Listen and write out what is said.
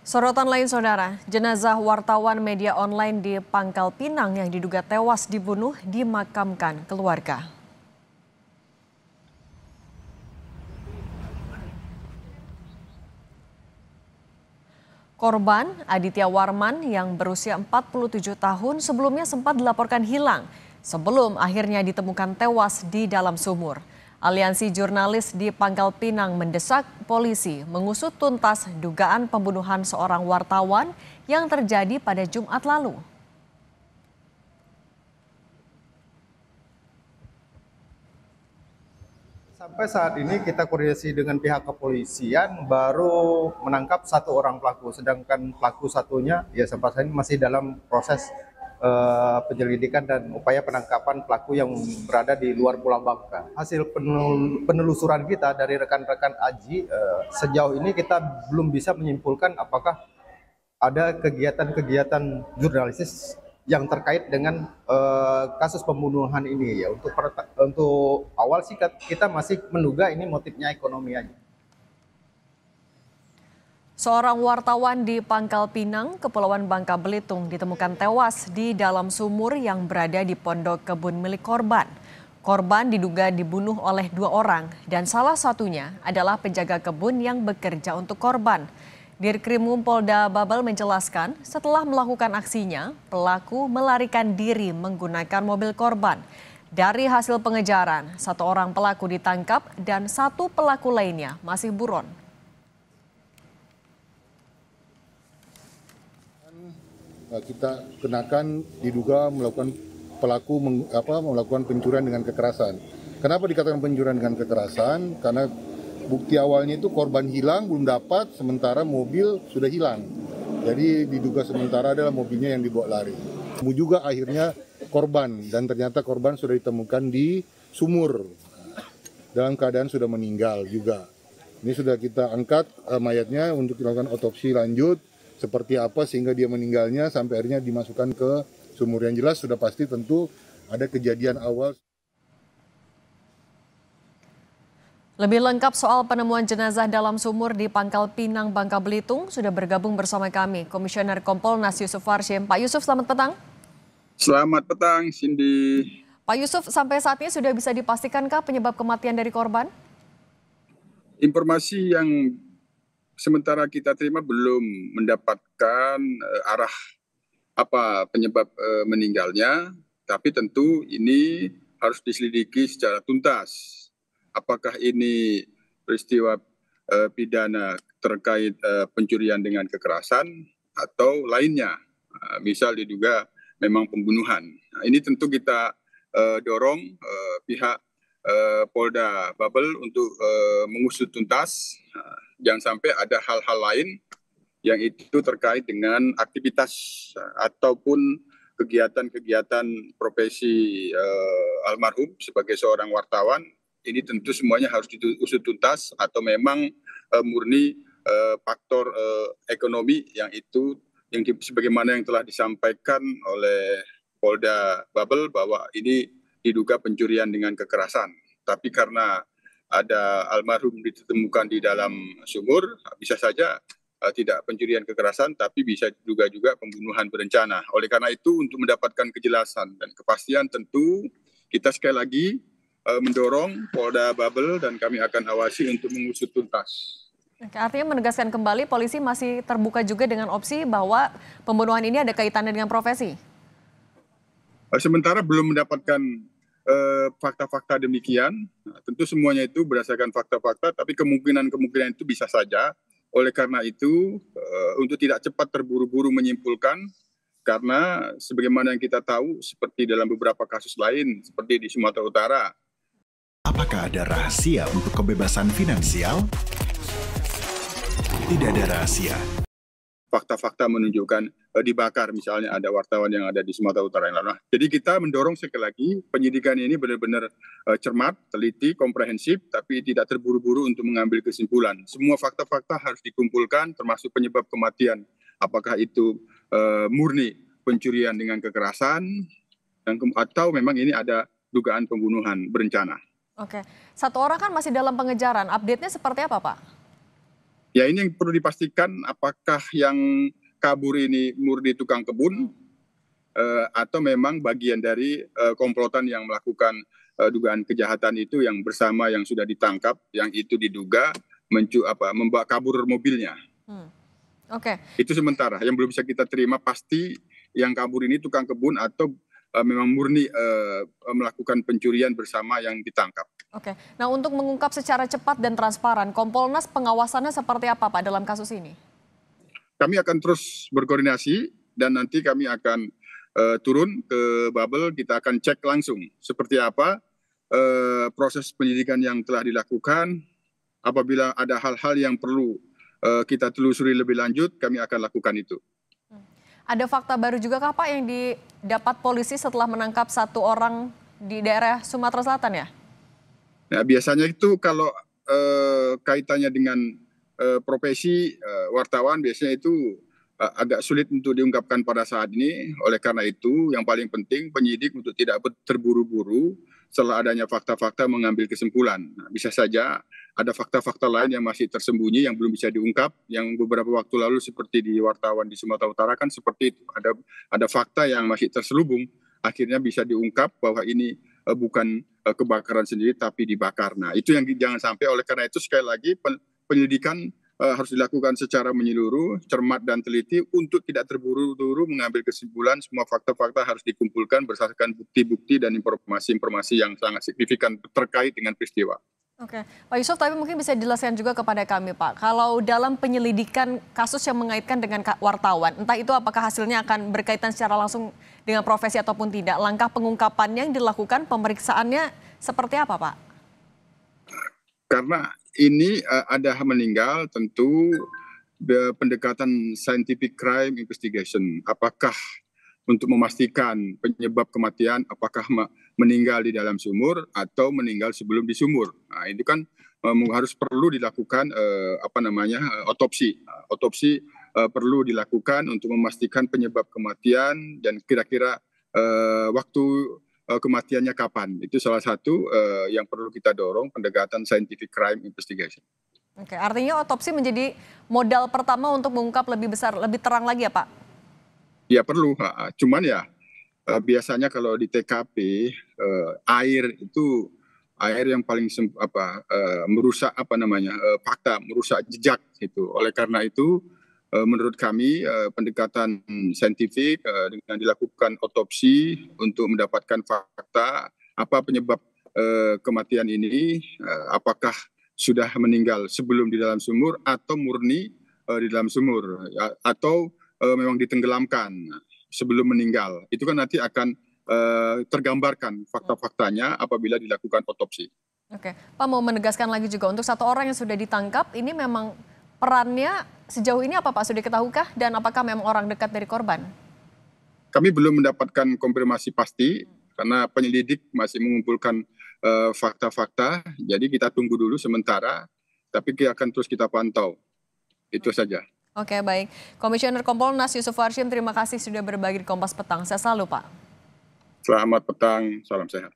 Sorotan lain saudara, jenazah wartawan media online di Pangkal Pinang yang diduga tewas dibunuh dimakamkan keluarga. Korban Aditya Warman yang berusia 47 tahun sebelumnya sempat dilaporkan hilang sebelum akhirnya ditemukan tewas di dalam sumur. Aliansi Jurnalis di Pangkal Pinang mendesak polisi mengusut tuntas dugaan pembunuhan seorang wartawan yang terjadi pada Jumat lalu. Sampai saat ini kita koordinasi dengan pihak kepolisian baru menangkap satu orang pelaku, sedangkan pelaku satunya ya sampai saat ini masih dalam proses penyelidikan dan upaya penangkapan pelaku yang berada di luar Pulau Bangka. Hasil penelusuran kita dari rekan-rekan Aji, sejauh ini kita belum bisa menyimpulkan apakah ada kegiatan-kegiatan jurnalistis yang terkait dengan kasus pembunuhan ini ya. Untuk awal sih kita masih menduga ini motifnya ekonomi aja. Seorang wartawan di Pangkal Pinang, Kepulauan Bangka Belitung ditemukan tewas di dalam sumur yang berada di pondok kebun milik korban. Korban diduga dibunuh oleh dua orang dan salah satunya adalah penjaga kebun yang bekerja untuk korban. Dirkrimum Polda Babel menjelaskan setelah melakukan aksinya, pelaku melarikan diri menggunakan mobil korban. Dari hasil pengejaran, satu orang pelaku ditangkap dan satu pelaku lainnya masih buron. Kita kenakan diduga melakukan melakukan pencurian dengan kekerasan. Kenapa dikatakan pencurian dengan kekerasan? Karena bukti awalnya itu korban hilang belum dapat, sementara mobil sudah hilang. Jadi diduga sementara adalah mobilnya yang dibawa lari. Juga akhirnya korban, dan ternyata korban sudah ditemukan di sumur dalam keadaan sudah meninggal juga. Ini sudah kita angkat mayatnya untuk dilakukan otopsi lanjut. Seperti apa sehingga dia meninggalnya sampai akhirnya dimasukkan ke sumur. Yang jelas sudah pasti tentu ada kejadian awal. Lebih lengkap soal penemuan jenazah dalam sumur di Pangkal Pinang, Bangka Belitung sudah bergabung bersama kami Komisioner Kompolnas Yusuf Warshim. Pak Yusuf, selamat petang. Selamat petang, Cindy. Pak Yusuf, sampai saat ini sudah bisa dipastikankah penyebab kematian dari korban? Informasi yang sementara kita terima belum mendapatkan arah apa penyebab meninggalnya, tapi tentu ini harus diselidiki secara tuntas. Apakah ini peristiwa pidana terkait pencurian dengan kekerasan atau lainnya, misal diduga memang pembunuhan. Nah, ini tentu kita dorong pihak Polda Babel untuk mengusut tuntas. Jangan sampai ada hal-hal lain yang itu terkait dengan aktivitas ataupun kegiatan-kegiatan profesi almarhum sebagai seorang wartawan. Ini tentu semuanya harus diusut tuntas atau memang murni faktor ekonomi yang sebagaimana yang telah disampaikan oleh Polda Babel bahwa ini diduga pencurian dengan kekerasan. Tapi karena ada almarhum ditemukan di dalam sumur, bisa saja tidak pencurian kekerasan, tapi bisa juga pembunuhan berencana. Oleh karena itu, untuk mendapatkan kejelasan dan kepastian tentu kita sekali lagi mendorong Polda Babel dan kami akan awasi untuk mengusut tuntas. Artinya menegaskan kembali polisi masih terbuka juga dengan opsi bahwa pembunuhan ini ada kaitannya dengan profesi? Sementara belum mendapatkan fakta-fakta demikian. Tentu semuanya itu berdasarkan fakta-fakta, tapi kemungkinan itu bisa saja. Oleh karena itu, untuk tidak cepat terburu-buru menyimpulkan, karena sebagaimana yang kita tahu, seperti dalam beberapa kasus lain, seperti di Sumatera Utara. Apakah ada rahasia untuk kebebasan finansial? Tidak ada rahasia. Fakta-fakta menunjukkan dibakar, misalnya ada wartawan yang ada di Sumatera Utara yang lain. Jadi kita mendorong sekali lagi penyidikan ini benar-benar cermat, teliti, komprehensif, tapi tidak terburu-buru untuk mengambil kesimpulan. Semua fakta-fakta harus dikumpulkan, termasuk penyebab kematian. Apakah itu murni pencurian dengan kekerasan, atau memang ini ada dugaan pembunuhan berencana. Oke, satu orang kan masih dalam pengejaran. Update-nya seperti apa, Pak? Ya ini yang perlu dipastikan apakah yang kabur ini murni tukang kebun atau memang bagian dari komplotan yang melakukan dugaan kejahatan itu yang bersama yang sudah ditangkap, yang itu diduga membawa kabur mobilnya. Oke. Itu sementara yang belum bisa kita terima pasti yang kabur ini tukang kebun atau memang murni melakukan pencurian bersama yang ditangkap. Oke. Nah, untuk mengungkap secara cepat dan transparan, Kompolnas pengawasannya seperti apa Pak dalam kasus ini? Kami akan terus berkoordinasi dan nanti kami akan turun ke Babel, kita akan cek langsung seperti apa proses penyidikan yang telah dilakukan. Apabila ada hal-hal yang perlu kita telusuri lebih lanjut, kami akan lakukan itu. Ada fakta baru juga kah Pak yang didapat polisi setelah menangkap satu orang di daerah Sumatera Selatan ya? Nah, biasanya itu kalau kaitannya dengan profesi wartawan biasanya itu agak sulit untuk diungkapkan pada saat ini. Oleh karena itu yang paling penting penyidik untuk tidak terburu-buru setelah adanya fakta-fakta mengambil kesimpulan. Nah, bisa saja ada fakta-fakta lain yang masih tersembunyi yang belum bisa diungkap, yang beberapa waktu lalu seperti di wartawan di Sumatera Utara kan seperti itu. Ada fakta yang masih terselubung, akhirnya bisa diungkap bahwa ini bukan kebakaran sendiri tapi dibakar. Nah, itu yang jangan sampai. Oleh karena itu sekali lagi penyelidikan harus dilakukan secara menyeluruh, cermat dan teliti untuk tidak terburu-buru mengambil kesimpulan. Semua fakta-fakta harus dikumpulkan berdasarkan bukti-bukti dan informasi-informasi yang sangat signifikan terkait dengan peristiwa. Oke, Pak Yusuf, tapi mungkin bisa dijelaskan juga kepada kami Pak, kalau dalam penyelidikan kasus yang mengaitkan dengan wartawan, entah itu apakah hasilnya akan berkaitan secara langsung dengan profesi ataupun tidak, langkah pengungkapan yang dilakukan, pemeriksaannya seperti apa Pak? Karena ini ada meninggal, tentu pendekatan scientific crime investigation, apakah untuk memastikan penyebab kematian, apakah meninggal di dalam sumur atau meninggal sebelum di sumur. Nah, itu kan harus perlu dilakukan otopsi. Otopsi perlu dilakukan untuk memastikan penyebab kematian dan kira-kira waktu kematiannya kapan. Itu salah satu yang perlu kita dorong, pendekatan scientific crime investigation. Oke, artinya otopsi menjadi modal pertama untuk mengungkap lebih besar, lebih terang lagi ya Pak? Ya perlu, cuman ya biasanya kalau di TKP air yang paling merusak fakta, merusak jejak gitu. Oleh karena itu menurut kami pendekatan saintifik dengan dilakukan otopsi untuk mendapatkan fakta apa penyebab kematian ini, apakah sudah meninggal sebelum di dalam sumur atau murni di dalam sumur atau memang ditenggelamkan sebelum meninggal. Itu kan nanti akan tergambarkan fakta-faktanya apabila dilakukan otopsi. Oke, Pak mau menegaskan lagi juga untuk satu orang yang sudah ditangkap, ini memang perannya sejauh ini apa Pak? Sudah diketahuikah dan apakah memang orang dekat dari korban? Kami belum mendapatkan konfirmasi pasti karena penyelidik masih mengumpulkan fakta-fakta. Jadi kita tunggu dulu sementara, tapi akan terus kita pantau. Itu saja. Oke, baik. Komisioner Kompolnas Yusuf Warshim, terima kasih sudah berbagi di Kompas Petang. Saya selalu Pak. Selamat petang, salam sehat.